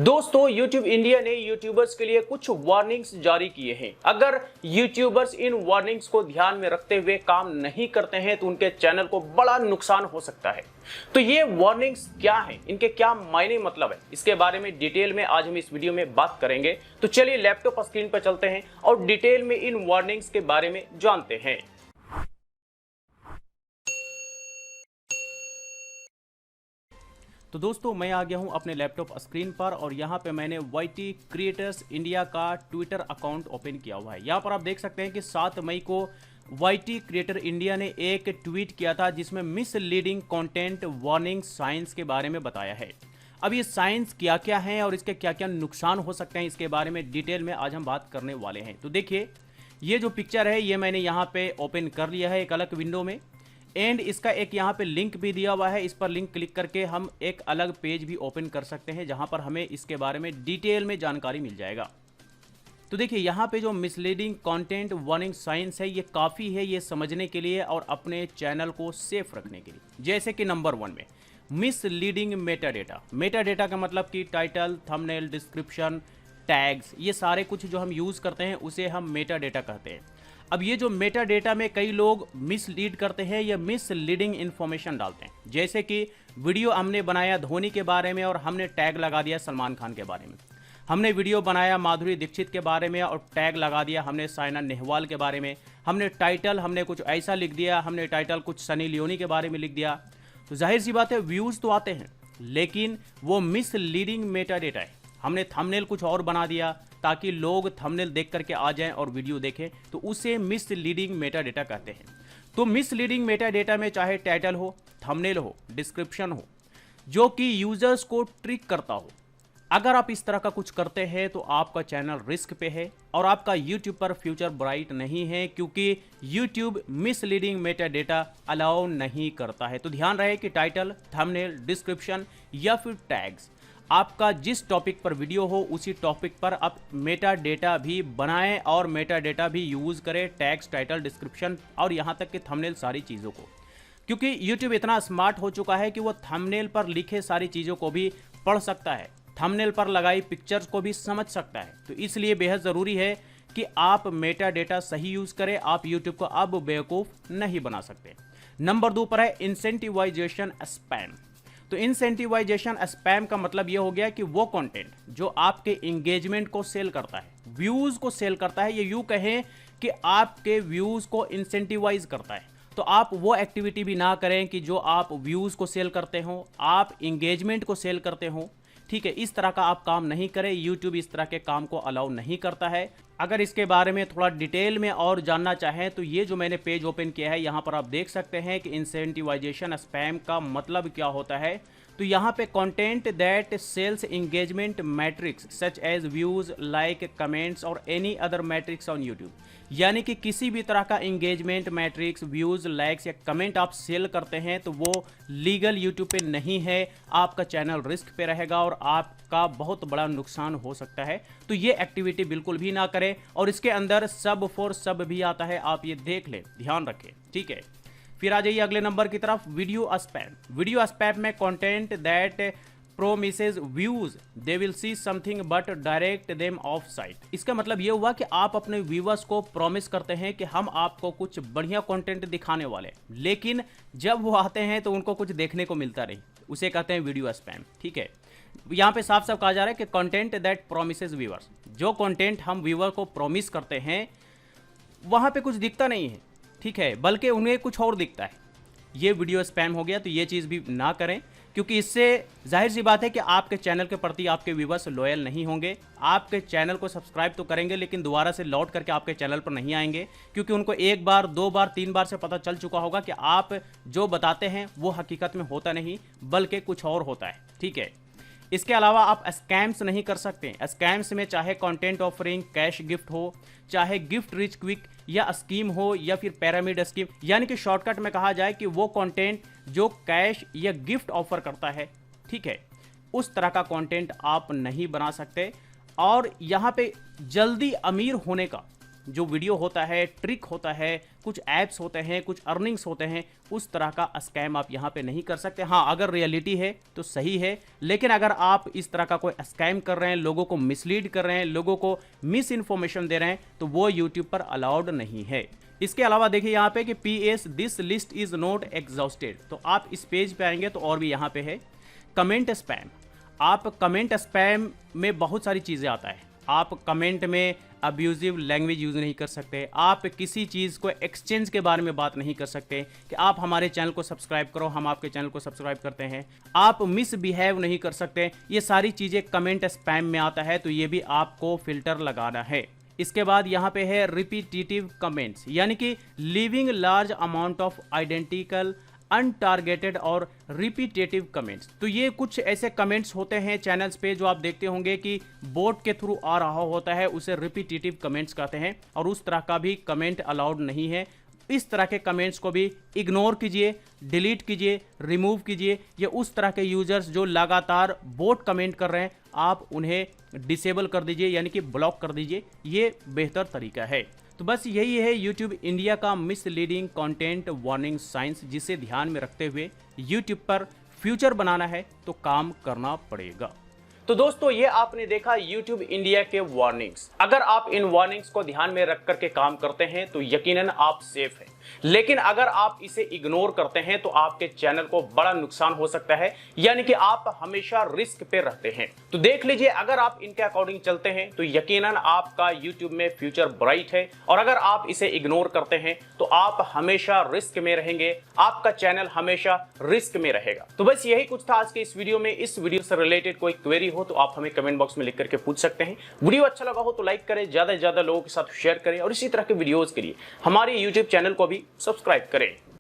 दोस्तों YouTube India ने YouTubers के लिए कुछ वार्निंग्स जारी किए हैं। अगर यूट्यूबर्स इन वार्निंग्स को ध्यान में रखते हुए काम नहीं करते हैं तो उनके चैनल को बड़ा नुकसान हो सकता है। तो ये वार्निंग्स क्या हैं, इनके क्या मायने मतलब है, इसके बारे में डिटेल में आज हम इस वीडियो में बात करेंगे। तो चलिए लैपटॉप स्क्रीन पर चलते हैं और डिटेल में इन वार्निंग्स के बारे में जानते हैं। तो दोस्तों मैं आ गया हूं अपने लैपटॉप स्क्रीन पर और यहां पे मैंने YT क्रिएटर्स इंडिया का ट्विटर अकाउंट ओपन किया हुआ है। यहां पर आप देख सकते हैं कि 7 मई को YT क्रिएटर इंडिया ने एक ट्वीट किया था जिसमें मिसलीडिंग कंटेंट वार्निंग साइंस के बारे में बताया है। अब ये साइंस क्या क्या है और इसके क्या क्या नुकसान हो सकते हैं, इसके बारे में डिटेल में आज हम बात करने वाले हैं। तो देखिए, ये जो पिक्चर है ये मैंने यहाँ पे ओपन कर लिया है एक अलग विंडो में, एंड इसका एक यहाँ पे लिंक भी दिया हुआ है। इस पर लिंक क्लिक करके हम एक अलग पेज भी ओपन कर सकते हैं जहाँ पर हमें इसके बारे में डिटेल में जानकारी मिल जाएगा। तो देखिए, यहाँ पे जो मिसलीडिंग कंटेंट वार्निंग साइंस है ये काफ़ी है ये समझने के लिए और अपने चैनल को सेफ रखने के लिए। जैसे कि नंबर 1 में misleading Meta data. Meta data का मतलब कि टाइटल, थंबनेल, डिस्क्रिप्शन, टैग्स, ये सारे कुछ जो हम यूज़ करते हैं उसे हम मेटा डेटा कहते हैं। अब ये जो मेटा डेटा में कई लोग मिसलीड करते हैं या मिसलीडिंग इन्फॉर्मेशन डालते हैं। जैसे कि वीडियो हमने बनाया धोनी के बारे में और हमने टैग लगा दिया सलमान खान के बारे में। हमने वीडियो बनाया माधुरी दीक्षित के बारे में और टैग लगा दिया हमने साइना नेहवाल के बारे में। हमने कुछ ऐसा लिख दिया, हमने टाइटल कुछ सनी लियोनी के बारे में लिख दिया। तो जाहिर सी बात है व्यूज़ तो आते हैं, लेकिन वो मिसलीडिंग मेटा डेटा है। हमने थंबनेल कुछ और बना दिया ताकि लोग थंबनेल देख करके आ जाएं और वीडियो देखें, तो उसे मिसलीडिंग मेटा डेटा कहते हैं। तो मिसलीडिंग मेटा डेटा में चाहे टाइटल हो, थंबनेल हो, डिस्क्रिप्शन हो, जो कि यूजर्स को ट्रिक करता हो, अगर आप इस तरह का कुछ करते हैं तो आपका चैनल रिस्क पे है और आपका यूट्यूब पर फ्यूचर ब्राइट नहीं है, क्योंकि YouTube misleading Meta data allow नहीं करता है। तो ध्यान रहे कि टाइटल, थंबनेल, डिस्क्रिप्शन या फिर टैग्स, आपका जिस टॉपिक पर वीडियो हो उसी टॉपिक पर आप मेटा डेटा भी बनाएं और मेटा डेटा भी यूज़ करें, टैग्स, टाइटल, डिस्क्रिप्शन और यहाँ तक कि थंबनेल, सारी चीज़ों को। क्योंकि यूट्यूब इतना स्मार्ट हो चुका है कि वो थंबनेल पर लिखे सारी चीज़ों को भी पढ़ सकता है, थंबनेल पर लगाई पिक्चर्स को भी समझ सकता है। तो इसलिए बेहद ज़रूरी है कि आप मेटा डेटा सही यूज़ करें। आप यूट्यूब को अब बेवकूफ़ नहीं बना सकते। नंबर 2 पर है इंसेंटिवाइजेशन स्पैम। तो इंसेंटिवाइजेशन स्पैम का मतलब ये हो गया कि वो कंटेंट जो आपके इंगेजमेंट को सेल करता है, व्यूज़ को सेल करता है, ये यूँ कहें कि आपके व्यूज़ को इंसेंटिवाइज करता है। तो आप वो एक्टिविटी भी ना करें कि जो आप व्यूज़ को सेल करते हो, आप इंगेजमेंट को सेल करते हो। ठीक है, इस तरह का आप काम नहीं करें। यूट्यूब इस तरह के काम को अलाउ नहीं करता है। अगर इसके बारे में थोड़ा डिटेल में और जानना चाहें तो ये जो मैंने पेज ओपन किया है यहाँ पर आप देख सकते हैं कि इंसेंटिवाइजेशन स्पैम का मतलब क्या होता है। तो यहाँ पे content that sells engagement metrics such as views, like, comments और any other metrics on YouTube, यानी कि किसी भी तरह का एंगेजमेंट मैट्रिक्स, व्यूज, लाइक्स या कमेंट आप सेल करते हैं तो वो लीगल यूट्यूब पे नहीं है। आपका चैनल रिस्क पे रहेगा और आपका बहुत बड़ा नुकसान हो सकता है। तो ये एक्टिविटी बिल्कुल भी ना करें। और इसके अंदर सब फॉर सब भी आता है, आप ये देख लें, ध्यान रखें। ठीक है, फिर आ जाइए अगले नंबर की तरफ, वीडियो स्पैम। वीडियो स्पैम में content that promises views they will see something but direct them of site. इसका मतलब ये हुआ कि आप अपने व्यूवर्स को प्रॉमिस करते हैं कि हम आपको कुछ बढ़िया कंटेंट दिखाने वाले, लेकिन जब वो आते हैं तो उनको कुछ देखने को मिलता नहीं, उसे कहते हैं वीडियो स्पैम। ठीक है, यहाँ पे साफ साफ कहा जा रहा है कि कंटेंट दैट प्रोमिसेस व्यूअर्स, जो कंटेंट हम व्यूअर को प्रॉमिस करते हैं वहाँ पे कुछ दिखता नहीं है, ठीक है, बल्कि उन्हें कुछ और दिखता है, ये वीडियो स्पैम हो गया। तो ये चीज़ भी ना करें, क्योंकि इससे जाहिर सी बात है कि आपके चैनल के प्रति आपके व्यूवर्स लॉयल नहीं होंगे। आपके चैनल को सब्सक्राइब तो करेंगे लेकिन दोबारा से लौट करके आपके चैनल पर नहीं आएंगे, क्योंकि उनको 1 बार, 2 बार, 3 बार से पता चल चुका होगा कि आप जो बताते हैं वो हकीकत में होता नहीं बल्कि कुछ और होता है। ठीक है, इसके अलावा आप स्कैम्स नहीं कर सकते। स्कैम्स में चाहे कंटेंट ऑफरिंग, कैश गिफ्ट हो, चाहे गिफ्ट रिच क्विक या स्कीम हो या फिर पिरामिड स्कीम, यानी कि शॉर्टकट में कहा जाए कि वो कंटेंट जो कैश या गिफ्ट ऑफर करता है, ठीक है, उस तरह का कंटेंट आप नहीं बना सकते। और यहाँ पे जल्दी अमीर होने का जो वीडियो होता है, ट्रिक होता है, कुछ ऐप्स होते हैं, कुछ अर्निंग्स होते हैं, उस तरह का स्कैम आप यहाँ पे नहीं कर सकते। हाँ, अगर रियलिटी है तो सही है, लेकिन अगर आप इस तरह का कोई स्कैम कर रहे हैं, लोगों को मिसलीड कर रहे हैं, लोगों को मिस इन्फॉर्मेशन दे रहे हैं, तो वो यूट्यूब पर अलाउड नहीं है। इसके अलावा देखिए यहाँ पे कि PS this list is not exhausted, तो आप इस पेज पे आएंगे तो और भी यहाँ पे है कमेंट स्पैम। आप कमेंट स्पैम में बहुत सारी चीज़ें आता है। आप कमेंट में अब्यूजिव लैंग्वेज यूज़ नहीं कर सकते, आप किसी चीज़ को एक्सचेंज के बारे में बात नहीं कर सकते कि आप हमारे चैनल को सब्सक्राइब करो, हम आपके चैनल को सब्सक्राइब करते हैं। आप मिसबिहेव नहीं कर सकते। ये सारी चीज़ें कमेंट स्पैम में आता है, तो ये भी आपको फिल्टर लगाना है। इसके बाद यहाँ पे है रिपीटिटिव कमेंट्स, यानी कि leaving large amount of identical untargeted और रिपीटेटिव कमेंट्स। तो ये कुछ ऐसे कमेंट्स होते हैं चैनल्स पे जो आप देखते होंगे कि बोट के थ्रू आ रहा होता है, उसे रिपीटेटिव कमेंट्स कहते हैं, और उस तरह का भी कमेंट अलाउड नहीं है। इस तरह के कमेंट्स को भी इग्नोर कीजिए, डिलीट कीजिए, रिमूव कीजिए। ये उस तरह के यूजर्स जो लगातार बोट कमेंट कर रहे हैं, आप उन्हें डिसेबल कर दीजिए, यानी कि ब्लॉक कर दीजिए। ये बेहतर तरीका है। तो बस यही है YouTube इंडिया का मिसलीडिंग कंटेंट वार्निंग साइंस, जिसे ध्यान में रखते हुए YouTube पर फ्यूचर बनाना है तो काम करना पड़ेगा। तो दोस्तों, ये आपने देखा YouTube इंडिया के वार्निंग्स। अगर आप इन वार्निंग्स को ध्यान में रख करके काम करते हैं तो यकीनन आप सेफ हैं, लेकिन अगर आप इसे इग्नोर करते हैं तो आपके चैनल को बड़ा नुकसान हो सकता है, यानी कि आप हमेशा रिस्क पे रहते हैं। तो देख लीजिए, अगर आप इनके अकॉर्डिंग चलते हैं तो यकीनन आपका YouTube में फ्यूचर ब्राइट है, और अगर आप इसे इग्नोर करते हैं तो आप हमेशा रिस्क में रहेंगे, आपका चैनल हमेशा रिस्क में रहेगा। तो बस यही कुछ था आज के इस वीडियो में। इस वीडियो से रिलेटेड कोई क्वेरी हो तो आप हमें कमेंट बॉक्स में लिख करके पूछ सकते हैं। वीडियो अच्छा लगा हो तो लाइक करें, ज्यादा से ज्यादा लोगों के साथ शेयर करें, और इसी तरह के वीडियोस के लिए हमारे YouTube चैनल को भी सब्सक्राइब करें।